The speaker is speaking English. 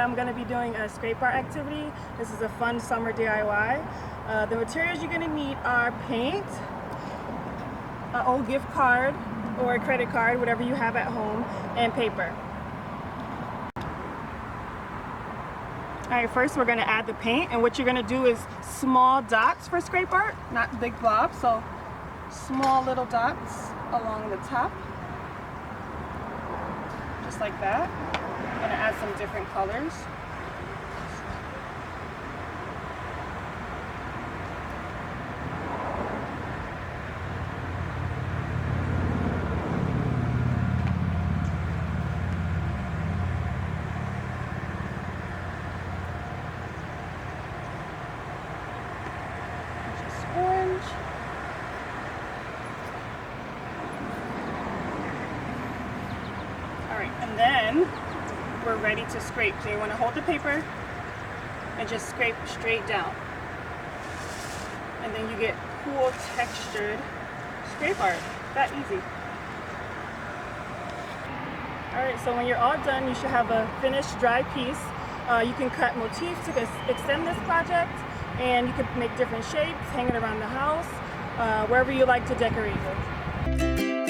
I'm going to be doing a scrape art activity. This is a fun summer DIY. The materials you're going to need are paint, an old gift card or a credit card, whatever you have at home, and paper. Alright, first we're going to add the paint, and what you're going to do is small dots for scrape art, not big blobs, so small little dots along the top, just like that. I'm going to add some different colors. Orange. Alright, and then we're ready to scrape. So you want to hold the paper and just scrape straight down. And then you get cool textured scrape art. That easy. Alright, so when you're all done, you should have a finished dry piece. You can cut motifs to extend this project, and you can make different shapes, hang it around the house, wherever you like to decorate with.